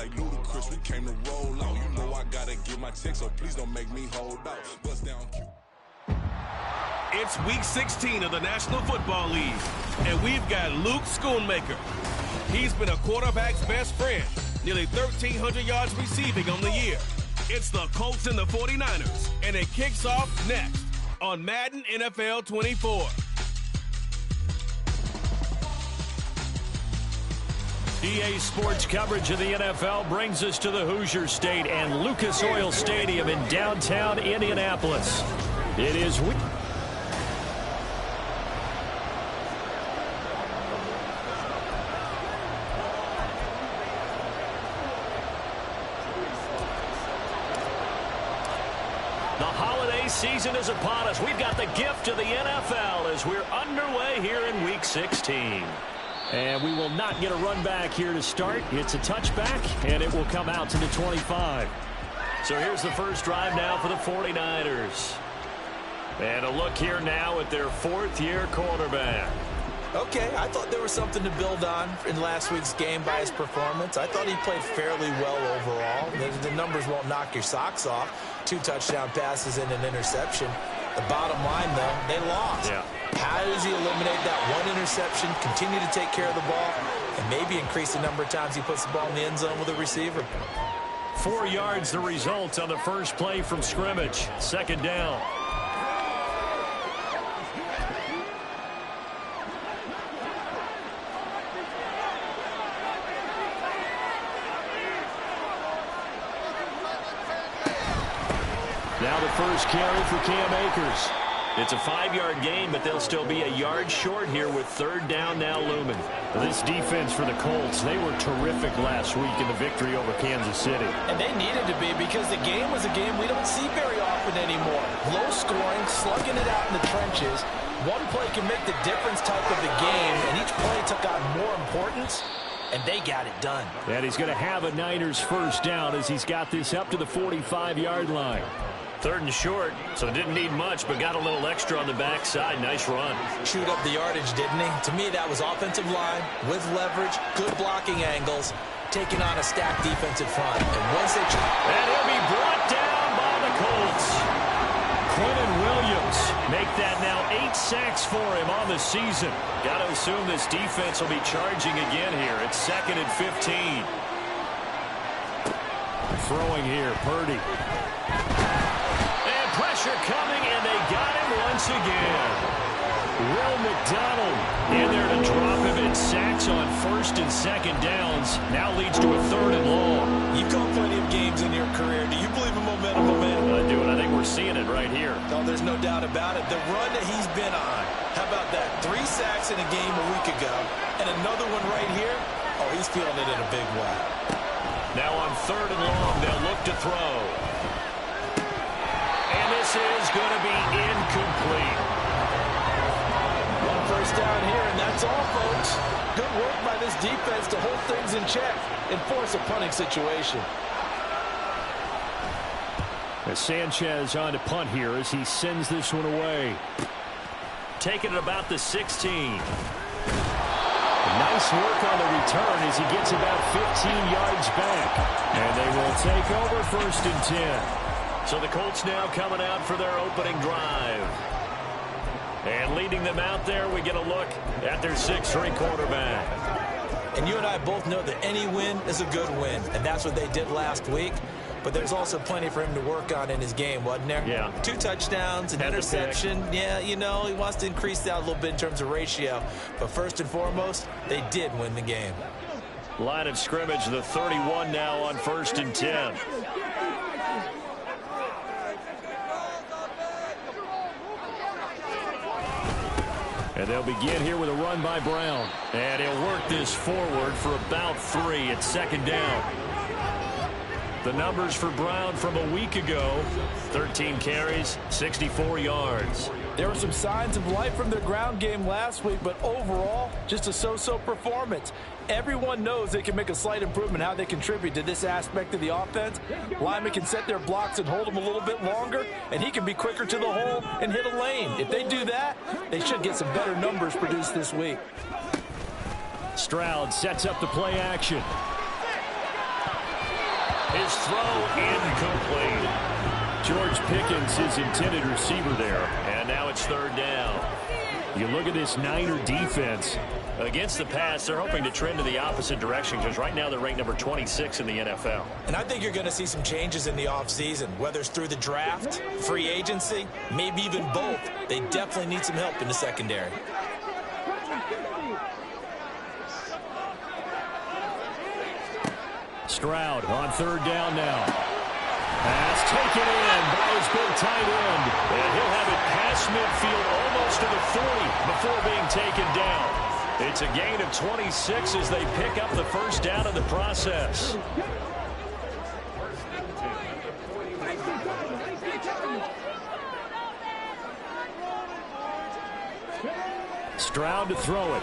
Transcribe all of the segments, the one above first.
like Ludacris. We came to roll out. You know I gotta get my check, so please don't make me hold out. Bust down. It's week 16 of the National Football League, and we've got Luke Schoonmaker. He's been a quarterback's best friend, nearly 1,300 yards receiving on the year. It's the Colts and the 49ers, and it kicks off next on Madden NFL 24. EA Sports coverage of the NFL brings us to the Hoosier State and Lucas Oil Stadium in downtown Indianapolis. It is week. The holiday season is upon us. We've got the gift of the NFL as we're underway here in week 16. And we will not get a run back here to start. It's a touchback, and it will come out to the 25. So here's the first drive now for the 49ers. And a look here now at their fourth-year quarterback. Okay, I thought there was something to build on in last week's game by his performance. I thought he played fairly well overall. The numbers won't knock your socks off. 2 touchdown passes and an interception. The bottom line, though, they lost. Yeah. How does he eliminate that one interception, continue to take care of the ball, and maybe increase the number of times he puts the ball in the end zone with a receiver? 4 yards the result on the first play from scrimmage. Second down. Now the first carry for Cam Akers. It's a 5-yard gain, but they'll still be a yard short here with third down now looming. This defense for the Colts, they were terrific last week in the victory over Kansas City. And they needed to be because the game was a game we don't see very often anymore. Low scoring, slugging it out in the trenches. One play can make the difference type of the game, and each play took on more importance, and they got it done. And he's going to have a Niners first down as he's got this up to the 45-yard line. Third and short, so didn't need much, but got a little extra on the backside. Nice run. Chewed up the yardage, didn't he? To me, that was offensive line with leverage, good blocking angles, taking on a stacked defensive front. And once they... And he'll be brought down by the Colts. Quentin Williams make that now 8 sacks for him on the season. Got to assume this defense will be charging again here. It's 2nd and 15. Throwing here, Purdy. Pressure coming, and they got him once again. Will McDonald in there to drop him, and sacks on first and second downs. Now leads to a third and long. You've called plenty of games in your career. Do you believe in momentum? I do, and I think we're seeing it right here. No, there's no doubt about it. The run that he's been on. How about that? 3 sacks in a game a week ago, and another one right here. Oh, he's feeling it in a big way. Now on third and long, they'll look to throw. This is going to be incomplete. One first down here, and that's all, folks. Good work by this defense to hold things in check and force a punting situation. As Sanchez on to punt here as he sends this one away. Taking it about the 16. Nice work on the return as he gets about 15 yards back. And they will take over first and 10. So the Colts now coming out for their opening drive. And leading them out there, we get a look at their 6'3" quarterback. And you and I both know that any win is a good win. And that's what they did last week. But there's also plenty for him to work on in his game, wasn't there? Yeah. 2 touchdowns, an interception. Yeah, you know, he wants to increase that a little bit in terms of ratio. But first and foremost, they did win the game. Line of scrimmage, the 31 now on first and 10. And they'll begin here with a run by Brown. And he'll work this forward for about 3 at second down. The numbers for Brown from a week ago, 13 carries, 64 yards. There were some signs of life from their ground game last week, but overall, just a so-so performance. Everyone knows they can make a slight improvement how they contribute to this aspect of the offense. Lyman can set their blocks and hold them a little bit longer, and he can be quicker to the hole and hit a lane. If they do that, they should get some better numbers produced this week. Stroud sets up the play action. His throw incomplete. George Pickens, his intended receiver there. And now it's third down. You look at this Niner defense. Against the pass, they're hoping to trend in the opposite direction because right now they're ranked number 26 in the NFL. And I think you're going to see some changes in the offseason, whether it's through the draft, free agency, maybe even both. They definitely need some help in the secondary. Stroud on third down now. Pass taken in by his big tight end. And he'll have it past midfield almost to the 40 before being taken down. It's a gain of 26 as they pick up the first down in the process. Stroud to throw it.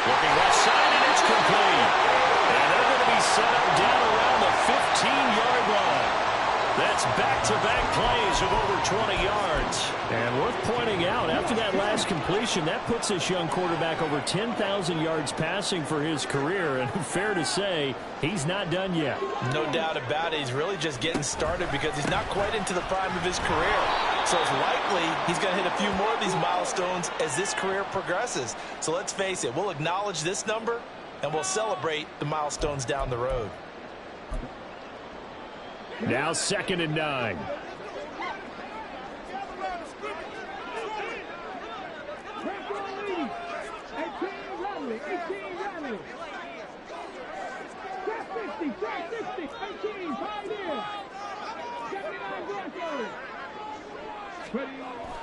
Looking left side, and it's complete. And they're going to be set up down around the 15-yard line. That's back-to-back plays of over 20 yards. And worth pointing out, after that last completion, that puts this young quarterback over 10,000 yards passing for his career. And fair to say, he's not done yet. No doubt about it. He's really just getting started because he's not quite into the prime of his career. So it's likely he's going to hit a few more of these milestones as this career progresses. So let's face it, we'll acknowledge this number and we'll celebrate the milestones down the road. Now 2nd and 9.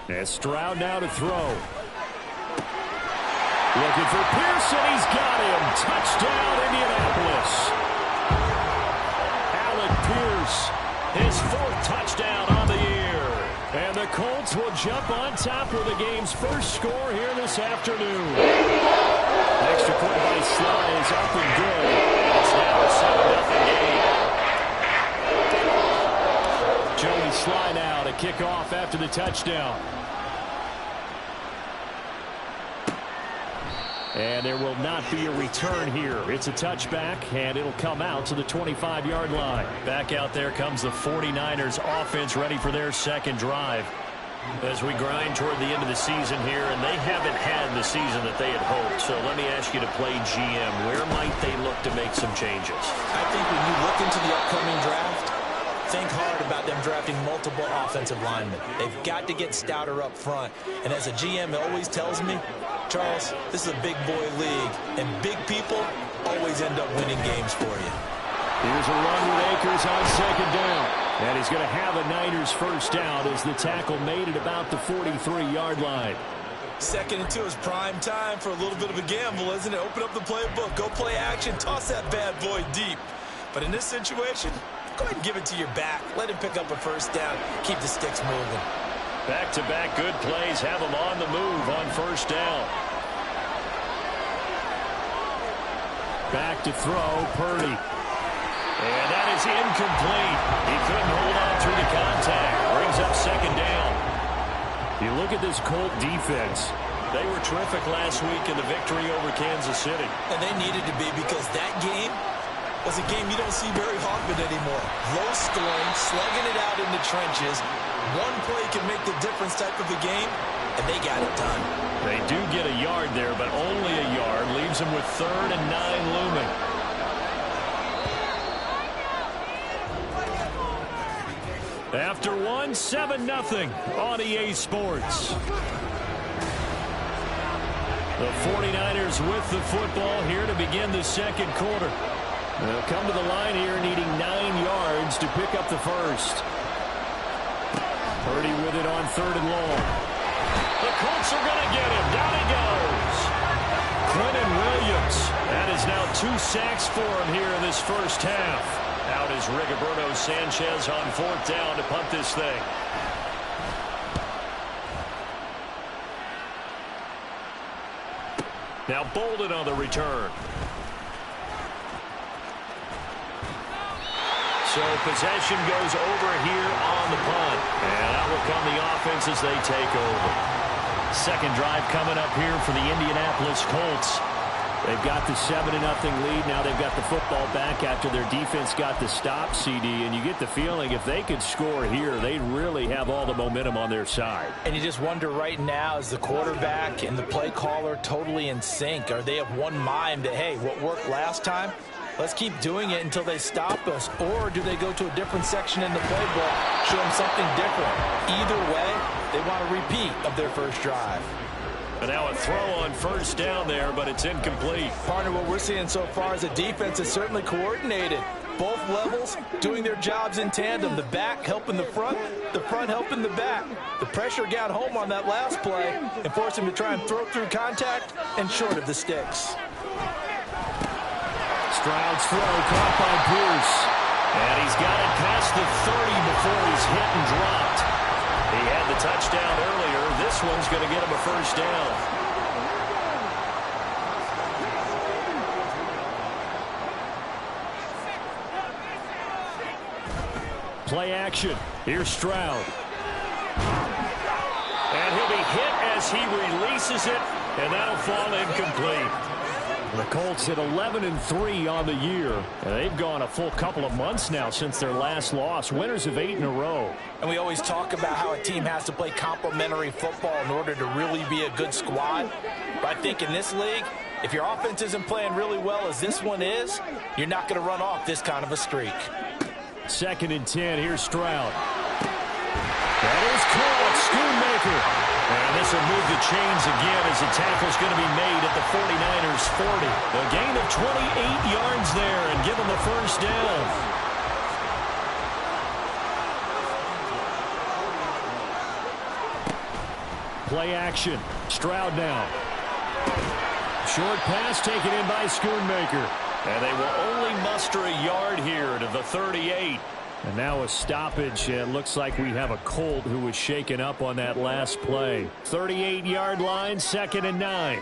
And Stroud now to throw. Looking for Pearson. He's got him. Touchdown, Indianapolis. Alec Pierce, his 4th touchdown on the year. And the Colts will jump on top with the game's first score here this afternoon. Extra point by Sly is up and good. It's now a 7-0 game. Joey Sly now to kick off after the touchdown. And there will not be a return here. It's a touchback, and it'll come out to the 25-yard line. Back out there comes the 49ers offense ready for their second drive. As we grind toward the end of the season here, and they haven't had the season that they had hoped. So let me ask you to play GM. Where might they look to make some changes? I think when you look into the upcoming draft, think hard about them drafting multiple offensive linemen. They've got to get stouter up front. And as a GM, it always tells me, Charles, this is a big boy league, and big people always end up winning games for you. Here's a run with Akers on 2nd down. And he's going to have a Niners first down as the tackle made it about the 43-yard line. 2nd and 2 is prime time for a little bit of a gamble, isn't it? Open up the playbook, go play action, toss that bad boy deep. But in this situation, go ahead and give it to your back. Let him pick up a first down. Keep the sticks moving. Back-to-back good plays have him on the move on first down. Back to throw, Purdy. And that is incomplete. He couldn't hold on through the contact. Brings up 2nd down. You look at this Colt defense. They were terrific last week in the victory over Kansas City. And they needed to be because that game was a game you don't see very often anymore. Low scoring, slugging it out in the trenches. One play can make the difference type of a game, and they got it done. They do get a yard there, but only a yard. Leaves them with 3rd and 9 looming. After 7-0 on EA Sports. The 49ers with the football here to begin the second quarter. They'll come to the line here needing 9 yards to pick up the first. Purdy with it on 3rd and long. The Colts are going to get him. Down he goes. Quentin Williams. That is now 2 sacks for him here in this first half. Out is Rigoberto Sanchez on 4th down to punt this thing. Now Bolden on the return. So possession goes over here on the punt. And out will come the offense as they take over. Second drive coming up here for the Indianapolis Colts. They've got the 7-0 lead. Now they've got the football back after their defense got the stop, CD. And you get the feeling if they could score here, they'd really have all the momentum on their side. And you just wonder right now, is the quarterback and the play caller totally in sync? Are they of one mind that, hey, what worked last time, let's keep doing it until they stop us? Or do they go to a different section in the playbook, show them something different? Either way, they want a repeat of their first drive. And now a throw on first down there, but it's incomplete. Partner, what we're seeing so far is a defense is certainly coordinated. Both levels doing their jobs in tandem. The back helping the front helping the back. The pressure got home on that last play and forced him to try and throw through contact and short of the sticks. Stroud's throw caught by Pierce. And he's got it past the 30 before he's hit and dropped. He had the touchdown earlier. This one's going to get him a first down. Play action. Here's Stroud. And he'll be hit as he releases it, and that'll fall incomplete. The Colts at 11-3 on the year. And they've gone a full couple of months now since their last loss. Winners of 8 in a row. And we always talk about how a team has to play complementary football in order to really be a good squad. But I think in this league, if your offense isn't playing really well as this one is, you're not going to run off this kind of a streak. 2nd and 10. Here's Stroud. That is caught. Schoonmaker. And this will move the chains again as the tackle's going to be made at the 49ers 40. A gain of 28 yards there and give them the first down. Play action. Stroud now. Short pass taken in by Schoonmaker. And they will only muster a yard here to the 38. And now a stoppage. It looks like we have a Colt who was shaken up on that last play. 38-yard line, 2nd and 9.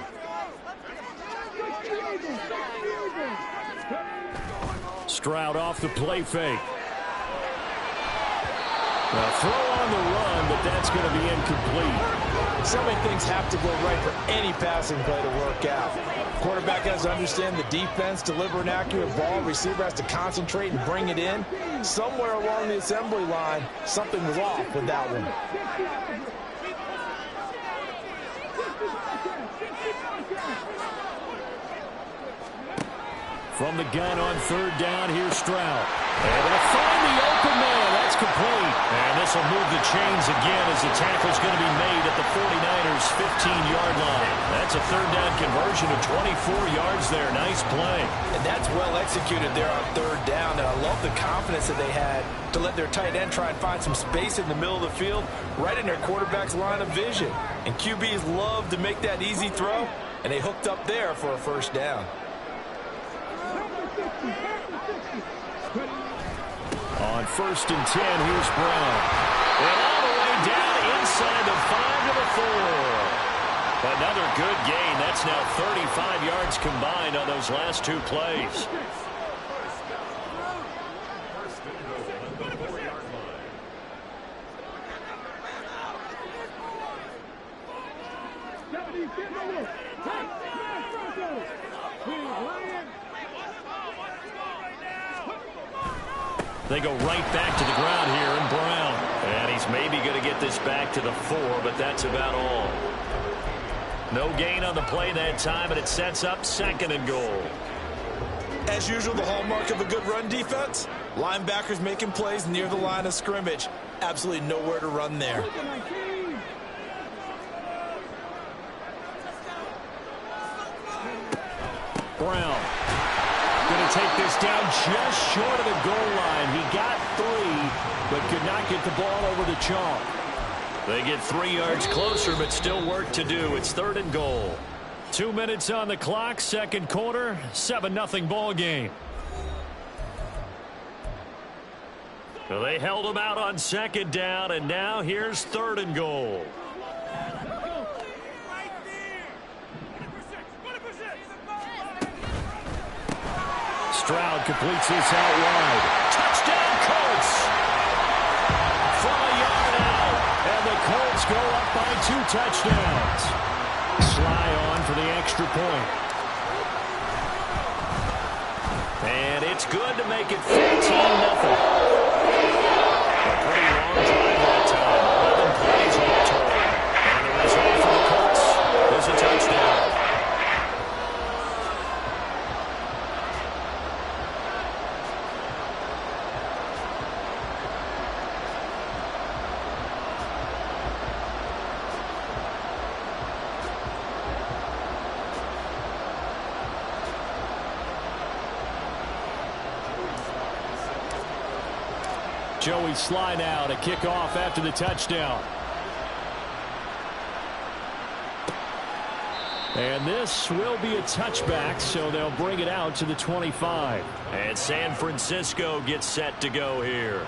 Stroud off the play fake. A throw on the run, but that's going to be incomplete. So many things have to go right for any passing play to work out. Quarterback has to understand the defense, deliver an accurate ball. Receiver has to concentrate and bring it in. Somewhere along the assembly line, something was off with that one. From the gun on 3rd down, here's Stroud. And they'll find the open man. That's complete. And this will move the chains again as the tackle's going to be made at the 49ers 15-yard line. That's a 3rd down conversion of 24 yards there. Nice play. And that's well executed there on 3rd down. And I love the confidence that they had to let their tight end try and find some space in the middle of the field, right in their quarterback's line of vision. And QBs love to make that easy throw, and they hooked up there for a first down. On 1st and 10, here's Brown. And all the way down inside the 5 to the 4. Another good gain. That's now 35 yards combined on those last 2 plays. They go right back to the ground here, and Brown. And he's maybe going to get this back to the 4, but that's about all. No gain on the play that time, and it sets up 2nd and goal. As usual, the hallmark of a good run defense, linebackers making plays near the line of scrimmage. Absolutely nowhere to run there. Brown going to take this down just short of the goal line. He got 3, but could not get the ball over the chalk. They get 3 yards closer, but still work to do. It's 3rd and goal. 2 minutes on the clock, 2nd quarter, 7-0 ball game. So they held him out on 2nd down, and now here's 3rd and goal. Stroud completes this out wide. Touchdown, Colts! From a yard out, and the Colts go up by 2 touchdowns. Sly on for the extra point. good to make it 14-0. A pretty long drive that time. 11 plays all told. And the result for the Colts is a touchdown. Joey Sly now to kick off after the touchdown. And this will be a touchback, so they'll bring it out to the 25. And San Francisco gets set to go here.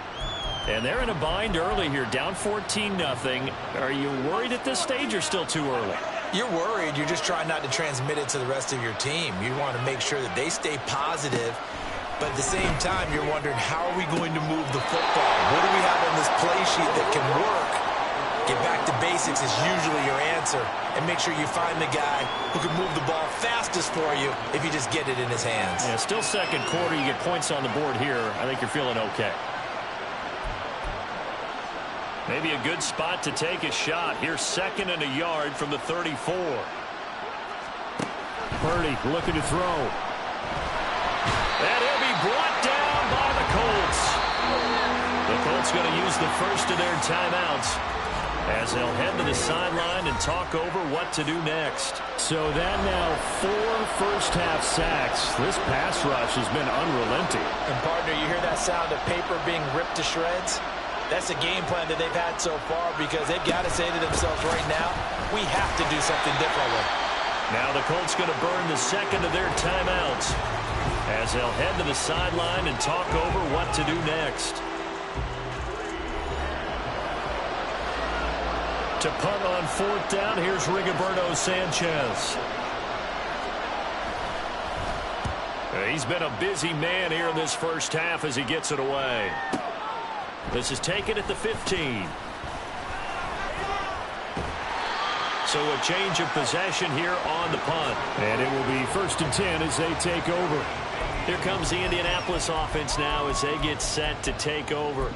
And they're in a bind early here, down 14-0. Are you worried at this stage or still too early? You're worried. You're just trying not to transmit it to the rest of your team. You want to make sure that they stay positive. But at the same time, you're wondering, how are we going to move the football? What do we have on this play sheet that can work? Get back to basics is usually your answer. And make sure you find the guy who can move the ball fastest for you if you just get it in his hands. Yeah, still second quarter. You get points on the board here. I think you're feeling okay. Maybe a good spot to take a shot. Here's 2nd and a yard from the 34. Purdy looking to throw. And he'll be brought down by the Colts. The Colts going to use the first of their timeouts as they'll head to the sideline and talk over what to do next. So that now 4 first-half sacks. This pass rush has been unrelenting. And, partner, you hear that sound of paper being ripped to shreds? That's a game plan that they've had so far because they've got to say to themselves right now, we have to do something differently. Now the Colts going to burn the second of their timeouts as they'll head to the sideline and talk over what to do next. To punt on 4th down, here's Rigoberto Sanchez. He's been a busy man here in this first half as he gets it away. This is taken at the 15. So a change of possession here on the punt. And it will be 1st and 10 as they take over. Here comes the Indianapolis offense now as they get set to take over.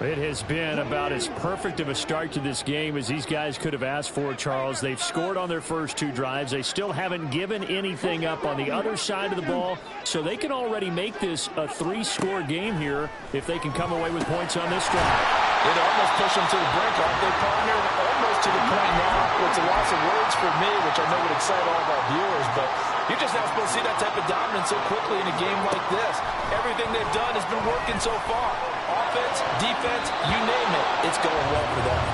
It has been about as perfect of a start to this game as these guys could have asked for, Charles. They've scored on their first 2 drives. They still haven't given anything up on the other side of the ball, so they can already make this a 3-score game here if they can come away with points on this drive. It almost pushed them to the brink, aren't they, partner? Almost to the point now where it's a loss of words for me, which I know would excite all of our viewers, but you're just not supposed to see that type of dominance so quickly in a game like this. Everything they've done has been working so far. Offense, defense, you name it, it's going well for them.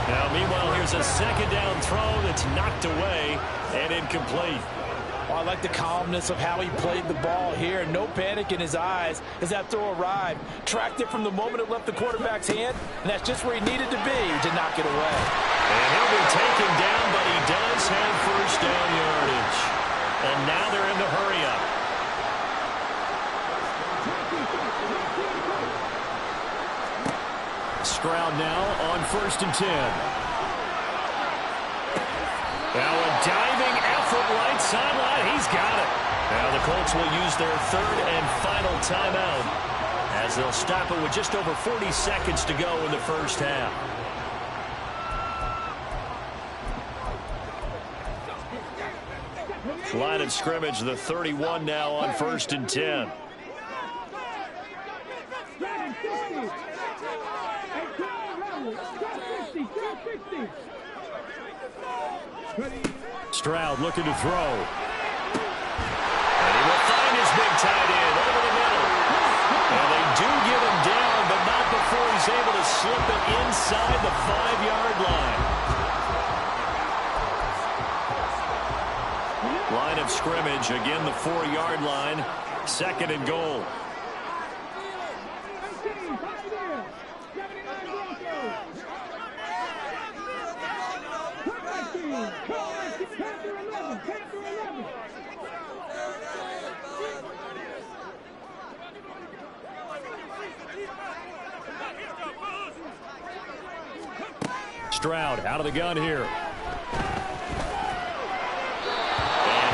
Now, meanwhile, here's a 2nd down throw that's knocked away and incomplete. Oh, I like the calmness of how he played the ball here. No panic in his eyes as that throw arrived. Tracked it from the moment it left the quarterback's hand, and that's just where he needed to be to knock it away. And he'll be taken down, but he does have 1st down yardage. And now they're in the hurry-up. Stroud now on 1st and 10. Now a diving effort right sideline. He's got it. Now the Colts will use their 3rd and final timeout as they'll stop it with just over 40 seconds to go in the first half. Line of scrimmage, the 31 now on 1st and 10. Stroud looking to throw. And he will find his big tight end over the middle. And they do get him down, but not before he's able to slip it inside the 5-yard line. Line of scrimmage, again the 4-yard line. 2nd and goal. Stroud out of the gun here. And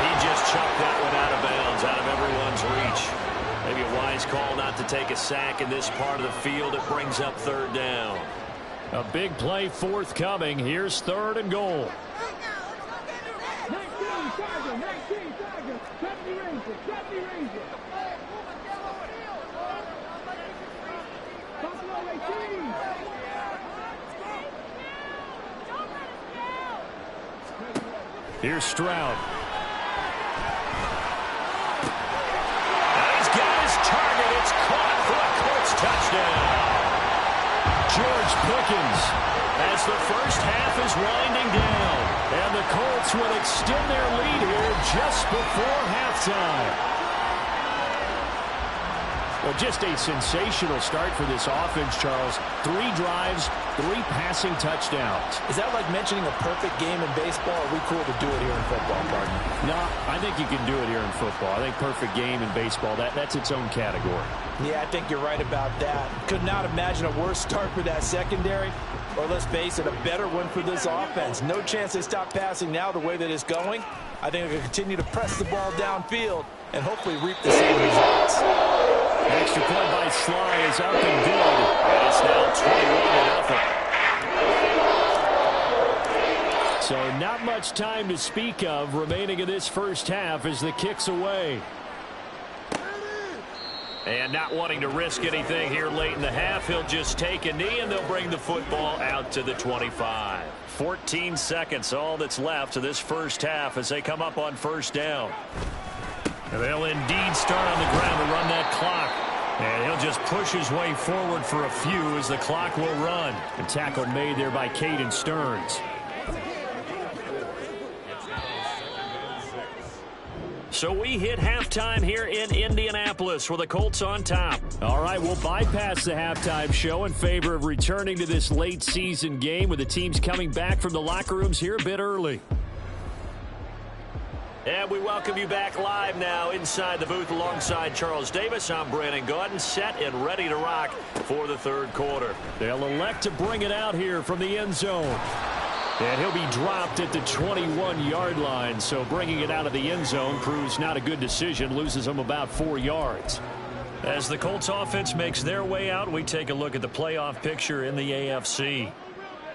he just chucked that one out of bounds, out of everyone's reach. Maybe a wise take a sack in this part of the field. It brings up third down. A big play forthcoming. Here's 3rd and goal. Here's Stroud. He's got his target. It's caught for a Colts touchdown. George Pickens, as the first half is winding down, and the Colts will extend their lead here just before halftime. Well, just a sensational start for this offense, Charles. 3 drives, 3 passing touchdowns. Is that like mentioning a perfect game in baseball? Or are we cool to do it here in football, partner? No, I think you can do it here in football. I think perfect game in baseball, that's its own category. Yeah, I think you're right about that. Could not imagine a worse start for that secondary. Or let's face it, a better one for this offense. No chance they stop passing now the way that it's going. I think they'll continue to press the ball downfield and hopefully reap the same results. Extra point by Sly is up and good. And it's now 21-0. So not much time to speak of remaining in this first half as the kick's away. And not wanting to risk anything here late in the half, he'll just take a knee and they'll bring the football out to the 25. 14 seconds, all that's left of this first half as they come up on first down. And they'll indeed start on the ground to run that clock. And he'll just push his way forward for a few as the clock will run. The tackle made there by Caden Stearns. So we hit halftime here in Indianapolis with the Colts on top. All right, we'll bypass the halftime show in favor of returning to this late season game with the teams coming back from the locker rooms here a bit early. And we welcome you back live now inside the booth alongside Charles Davis. I'm Brandon Gaudin, set and ready to rock for the third quarter. They'll elect to bring it out here from the end zone. And he'll be dropped at the 21-yard line, so bringing it out of the end zone proves not a good decision, loses him about 4 yards. As the Colts offense makes their way out, we take a look at the playoff picture in the AFC.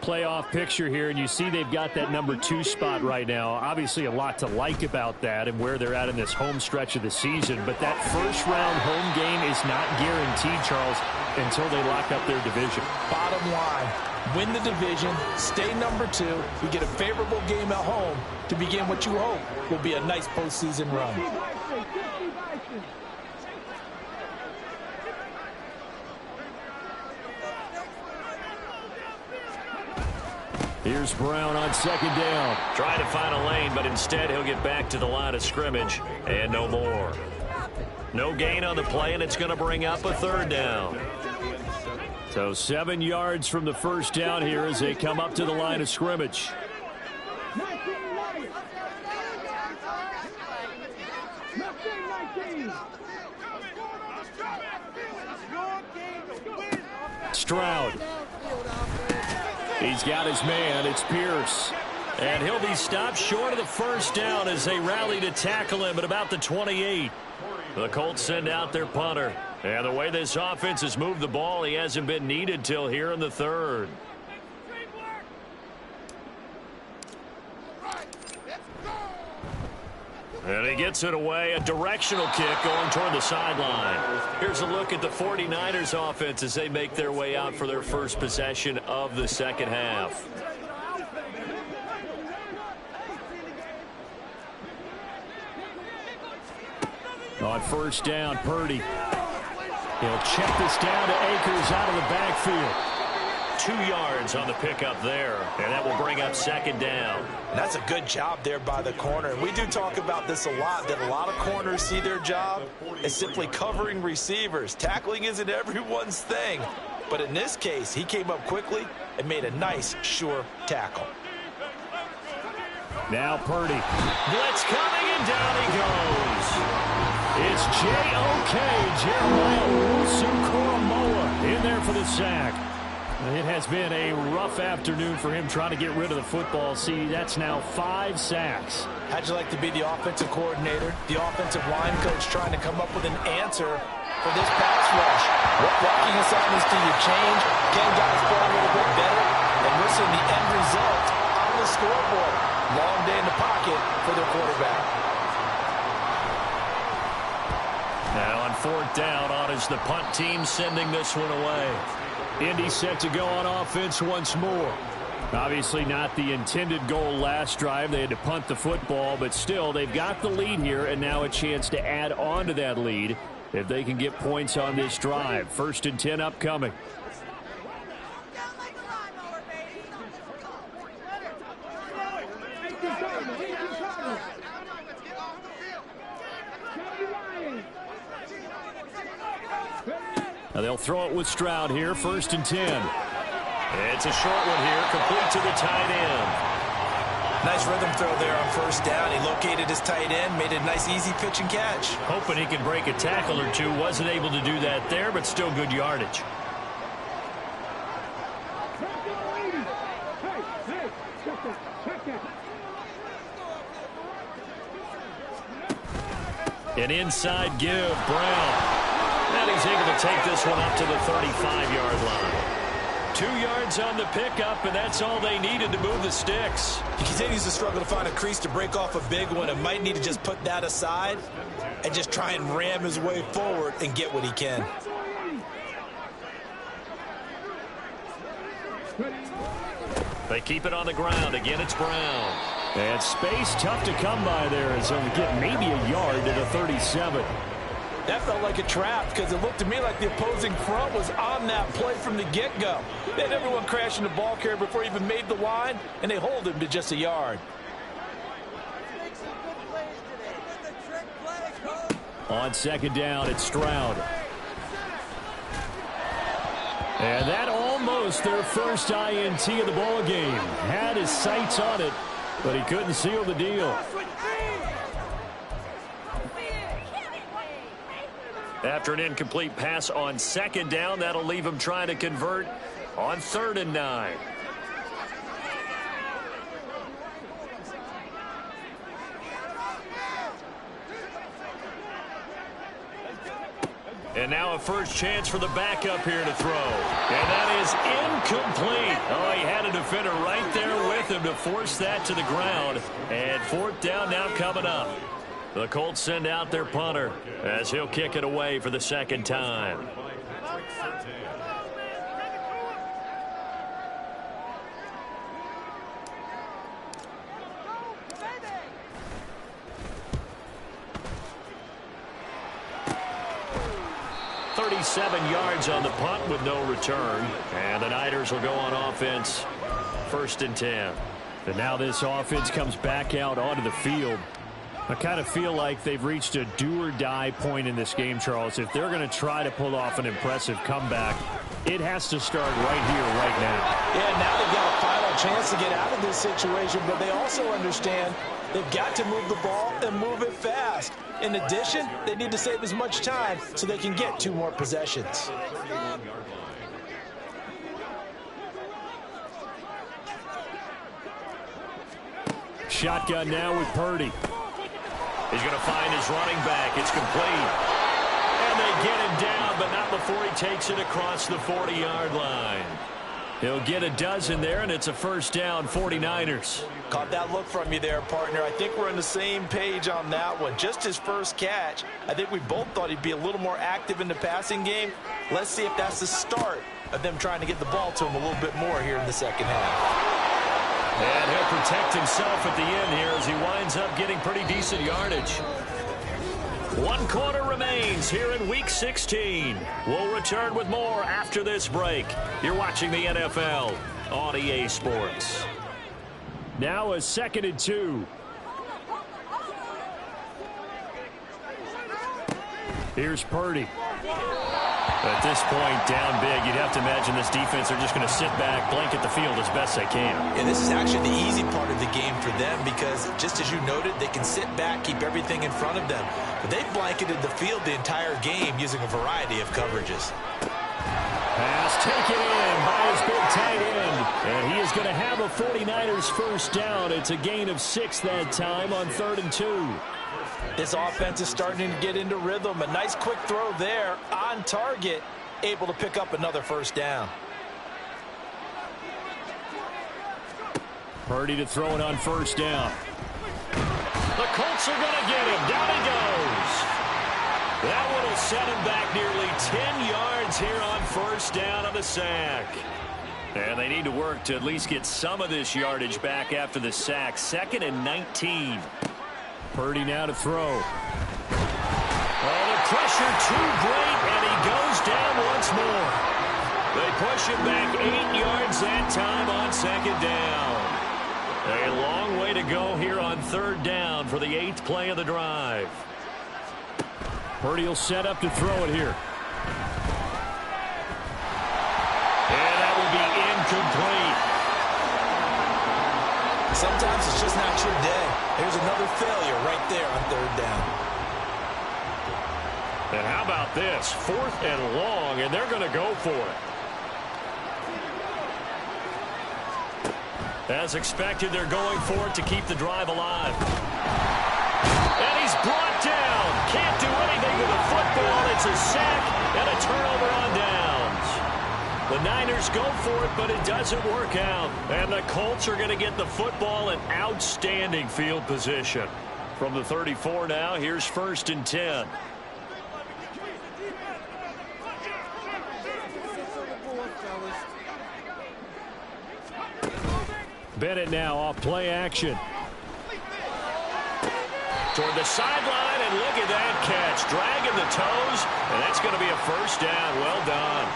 Playoff picture here, and you see they've got that number 2 spot right now. Obviously a lot to like about that and where they're at in this home stretch of the season, but that first round home game is not guaranteed, Charles, until they lock up their division. Bottom line, win the division, stay number 2, we get a favorable game at home to begin what you hope will be a nice postseason run. Here's Brown on second down. Trying to find a lane, but instead he'll get back to the line of scrimmage and no more. No gain on the play, and it's going to bring up a third down. So 7 yards from the first down here as they come up to the line of scrimmage. Stroud. He's got his man. It's Pierce. And he'll be stopped short of the first down as they rally to tackle him at about the 28. The Colts send out their punter. And the way this offense has moved the ball, he hasn't been needed till here in the third. And he gets it away. A directional kick going toward the sideline. Here's a look at the 49ers offense as they make their way out for their first possession of the second half. On first down, Purdy. He'll check this down to Akers out of the backfield. 2 yards on the pickup there, and that will bring up second down. And that's a good job there by the corner. And we do talk about this a lot, that a lot of corners see their job as simply covering receivers. Tackling isn't everyone's thing. But in this case, he came up quickly and made a nice, sure tackle. Now Purdy. Blitz coming, and down he goes. It's J.O.K. Jeremiah Owusu-Koramoah in there for the sack. It has been a rough afternoon for him trying to get rid of the football. See, that's now 5 sacks. How'd you like to be the offensive coordinator, the offensive line coach trying to come up with an answer for this pass rush? What blocking assignments do you change? Can guys play a little bit better? And we're seeing the end result on the scoreboard. Long day in the pocket for their quarterback. Now on 4th down, on is the punt team sending this one away. Indy set to go on offense once more. Obviously not the intended goal last drive. They had to punt the football, but still they've got the lead here and now a chance to add on to that lead if they can get points on this drive. 1st and 10 upcoming. Now they'll throw it with Stroud here, 1st and 10. It's a short one here, complete to the tight end. Nice rhythm throw there on 1st down. He located his tight end, made a nice easy pitch and catch. Hoping he could break a tackle or two. Wasn't able to do that there, but still good yardage. An inside give, Brown. And he's able to take this one up to the 35-yard line. 2 yards on the pickup, and that's all they needed to move the sticks. He continues to struggle to find a crease to break off a big one and might need to just put that aside and just try and ram his way forward and get what he can. They keep it on the ground. Again, it's Brown. And space tough to come by there as he'll get maybe a yard to the 37. That felt like a trap because it looked to me like the opposing front was on that play from the get-go. They had everyone crashing the ball carrier before he even made the line, and they hold him to just a yard. On 2nd down, it's Stroud. And that almost their first INT of the ball game. Had his sights on it, but he couldn't seal the deal. After an incomplete pass on 2nd down, that'll leave him trying to convert on 3rd and 9. And now a first chance for the backup here to throw. And that is incomplete. Oh, he had a defender right there with him to force that to the ground. And 4th down now coming up. The Colts send out their punter as he'll kick it away for the 2nd time. .37 yards on the punt with no return. And the Niners will go on offense. 1st and 10. And now this offense comes back out onto the field. I kind of feel like they've reached a do-or-die point in this game, Charles. If they're going to try to pull off an impressive comeback, it has to start right here, right now. Yeah, now they've got a final chance to get out of this situation, but they also understand they've got to move the ball and move it fast. In addition, they need to save as much time so they can get 2 more possessions. Shotgun now with Purdy. He's going to find his running back. It's complete. And they get him down, but not before he takes it across the 40-yard line. He'll get a dozen there, and it's a 1st down, 49ers. Caught that look from you there, partner. I think we're on the same page on that one. Just his first catch. I think we both thought he'd be a little more active in the passing game. Let's see if that's the start of them trying to get the ball to him a little bit more here in the 2nd half. And he'll protect himself at the end here as he winds up getting pretty decent yardage. 1 quarter remains here in Week 16. We'll return with more after this break. You're watching the NFL on EA Sports. Now a 2nd and 2. Here's Purdy. At this point, down big, you'd have to imagine this defense are just going to sit back, blanket the field as best they can. And this is actually the easy part of the game for them because, just as you noted, they can sit back, keep everything in front of them. But they've blanketed the field the entire game using a variety of coverages. Pass taken in by his big tight end. And he is going to have a 49ers first down. It's a gain of 6 that time on 3rd and 2. This offense is starting to get into rhythm. A nice quick throw there on target, able to pick up another first down. Purdy to throw it on first down. The Colts are going to get him. Down he goes. That one will set him back nearly 10 yards here on first down on the sack. And they need to work to at least get some of this yardage back after the sack. 2nd and 19. Purdy now to throw. Oh, the pressure too great, and he goes down once more. They push him back 8 yards that time on 2nd down. A long way to go here on 3rd down for the 8th play of the drive. Purdy will set up to throw it here. And that will be incomplete. Sometimes it's just not your day. Here's another failure right there on 3rd down. And how about this? 4th and long, and they're going to go for it. As expected, they're going for it to keep the drive alive. And he's brought down. Can't do anything with the football. It's a sack and a turnover on downs. The Niners go for it, but it doesn't work out. And the Colts are going to get the football in outstanding field position. From the 34 now, here's 1st and 10. Bennett now off play action. Toward the sideline, and look at that catch. Dragging the toes, and that's going to be a first down. Well done.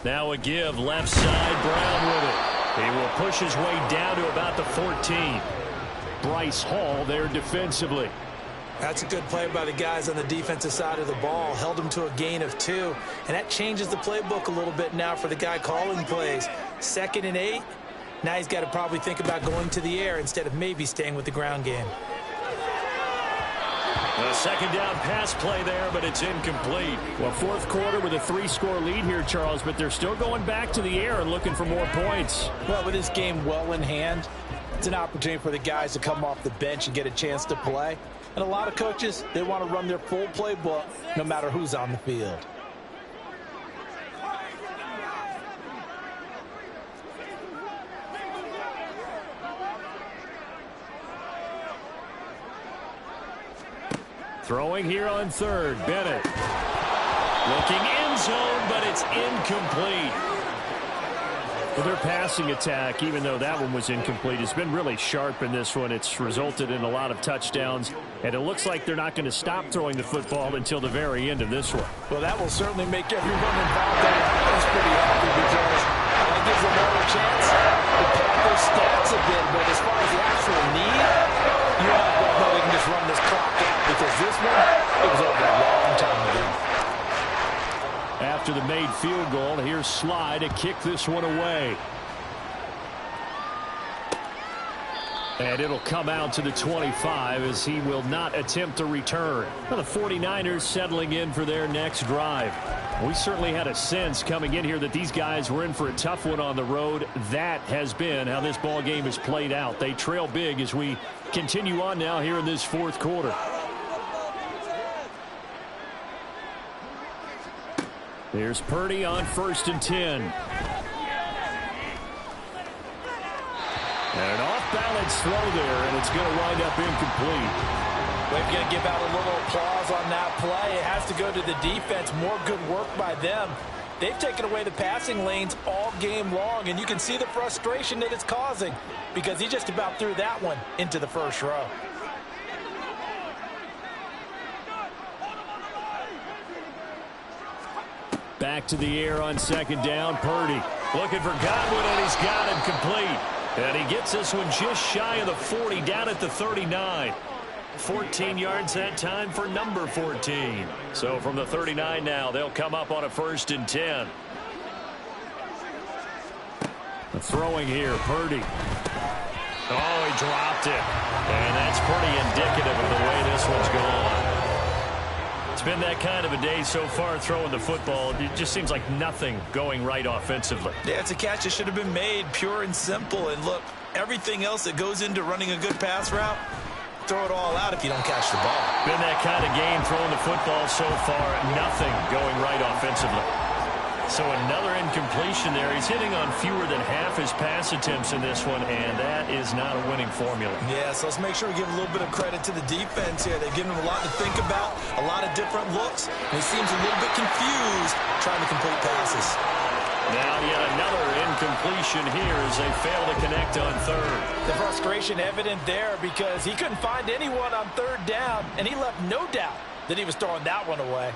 Now a give, left side, Brown with it. He will push his way down to about the 14. Bryce Hall there defensively. That's a good play by the guys on the defensive side of the ball. Held him to a gain of 2. And that changes the playbook a little bit now for the guy calling plays. 2nd and 8. Now he's got to probably think about going to the air instead of maybe staying with the ground game. A 2nd down pass play there, but it's incomplete. Well, 4th quarter with a 3-score lead here, Charles, but they're still going back to the air and looking for more points. Well, with this game well in hand, it's an opportunity for the guys to come off the bench and get a chance to play. And a lot of coaches, they want to run their full playbook no matter who's on the field. Throwing here on 3rd, Bennett. Looking end zone, but it's incomplete. Well, their passing attack, even though that one was incomplete, has been really sharp in this one. It's resulted in a lot of touchdowns, and it looks like they're not going to stop throwing the football until the very end of this one. Well, that will certainly make everyone involved in the offense pretty happy because that gives them more a chance to pad their stats a bit. But as far as the actual need, you have to know they can just run this clock out because this one, it was over a long time ago. After the made field goal, here's Sly to kick this one away. And it'll come out to the 25 as he will not attempt to return. Well, the 49ers settling in for their next drive. We certainly had a sense coming in here that these guys were in for a tough one on the road. That has been how this ball game has played out. They trail big as we continue on now here in this 4th quarter. Here's Purdy on 1st and 10. And an off-balance throw there, and it's going to wind up incomplete. We're going to give out a little applause on that play. It has to go to the defense. More good work by them. They've taken away the passing lanes all game long, and you can see the frustration that it's causing because he just about threw that one into the first row. Back to the air on 2nd down. Purdy looking for Godwin, and he's got him complete. And he gets this one just shy of the 40, down at the 39. 14 yards that time for number 14. So from the 39 now, they'll come up on a 1st and 10. throwing here. Purdy. Oh, he dropped it. And that's pretty indicative of the way this one's gone. It's been that kind of a day so far throwing the football. It just seems like nothing going right offensively. Yeah, it's a catch that should have been made, pure and simple. And look, everything else that goes into running a good pass route, throw it all out if you don't catch the ball. Been that kind of game throwing the football so far. Nothing going right offensively. So another incompletion there. He's hitting on fewer than half his pass attempts in this one, and that is not a winning formula. Yeah, so let's make sure we give a little bit of credit to the defense here. They've given him a lot to think about, a lot of different looks, and he seems a little bit confused trying to complete passes. Now yet another incompletion here as they fail to connect on third. The frustration evident there because he couldn't find anyone on third down, and he left no doubt that he was throwing that one away.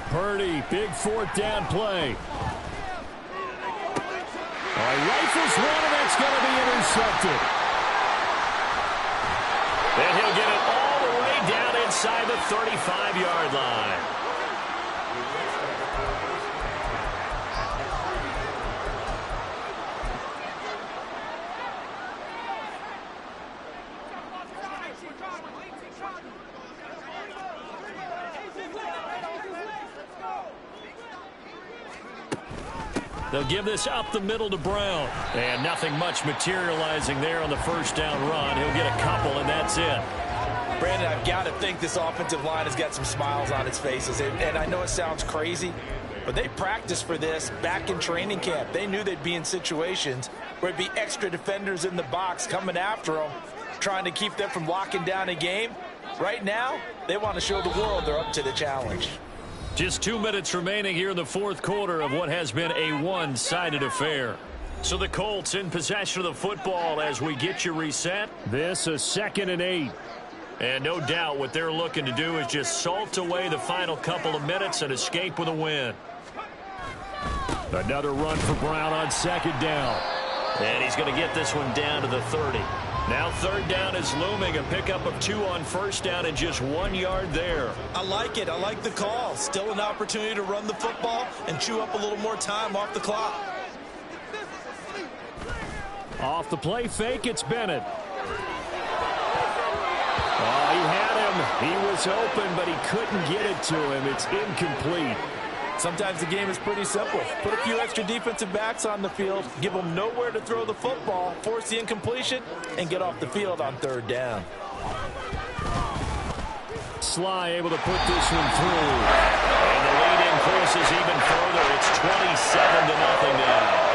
Purdy, big fourth down play. Rifles one, and that's going to be intercepted. And he'll get it all the way down inside the 35-yard line. They'll give this up the middle to Brown. And nothing much materializing there on the first down run. He'll get a couple, and that's it. Brandon, I've got to think this offensive line has got some smiles on its faces. And I know it sounds crazy, but they practiced for this back in training camp. They knew they'd be in situations where it'd be extra defenders in the box coming after them, trying to keep them from locking down a game. Right now, they want to show the world they're up to the challenge. Just 2 minutes remaining here in the fourth quarter of what has been a one-sided affair. So the Colts in possession of the football as we get you reset. This is 2nd and 8. And no doubt what they're looking to do is just salt away the final couple of minutes and escape with a win. Another run for Brown on 2nd down. And he's going to get this one down to the 30. Now 3rd down is looming, a pickup of 2 on 1st down and just 1 yard there. I like it. I like the call. Still an opportunity to run the football and chew up a little more time off the clock. Off the play fake, it's Bennett. Oh, he had him. He was open, but he couldn't get it to him. It's incomplete. Sometimes the game is pretty simple. Put a few extra defensive backs on the field, give them nowhere to throw the football, force the incompletion, and get off the field on 3rd down. Sly able to put this one through. And the lead increases even further. It's 27-0 now.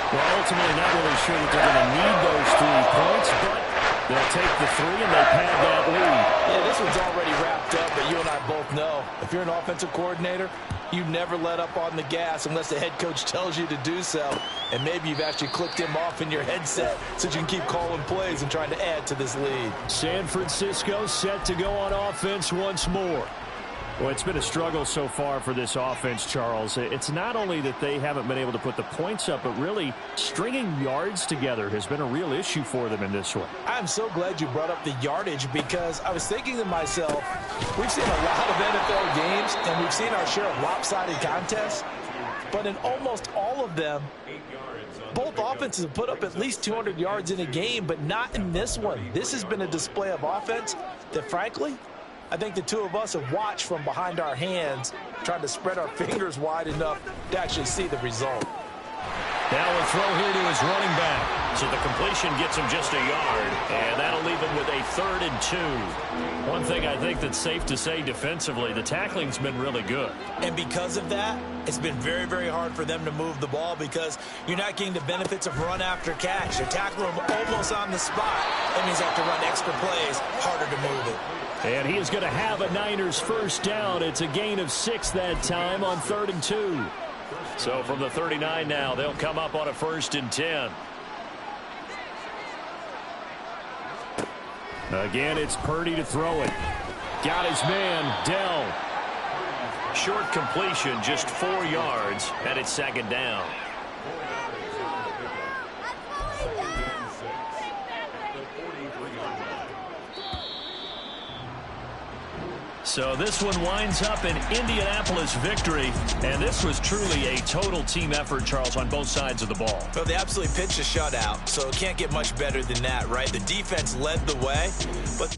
Well, ultimately not really sure that they're going to need those 3 points, but they'll take the 3 and they pad that lead. Yeah, this one's already wrapped up, but you and I both know if you're an offensive coordinator, you never let up on the gas unless the head coach tells you to do so. And maybe you've actually clicked him off in your headset so you can keep calling plays and trying to add to this lead. San Francisco set to go on offense once more. Well, it's been a struggle so far for this offense, Charles. It's not only that they haven't been able to put the points up, but really stringing yards together has been a real issue for them in this one. I'm so glad you brought up the yardage because I was thinking to myself, we've seen a lot of NFL games and we've seen our share of lopsided contests, but in almost all of them, both offenses have put up at least 200 yards in a game, but not in this one. This has been a display of offense that, frankly, I think the two of us have watched from behind our hands, trying to spread our fingers wide enough to actually see the result. Now a throw here to his running back. So the completion gets him just a yard, and that'll leave him with a 3rd and 2. One thing I think that's safe to say defensively, the tackling's been really good. And because of that, it's been very, very hard for them to move the ball because you're not getting the benefits of run after catch. They're tackling him almost on the spot. That means they have to run extra plays, harder to move it. And he is going to have a Niners 1st down. It's a gain of 6 that time on 3rd and 2. So from the 39 now, they'll come up on a 1st and 10. Again, it's Purdy to throw it. Got his man, Dell. Short completion, just 4 yards, and it's 2nd down. So this one winds up an Indianapolis victory, and this was truly a total team effort, Charles, on both sides of the ball. Well, they absolutely pitched a shutout, so it can't get much better than that, right? The defense led the way, but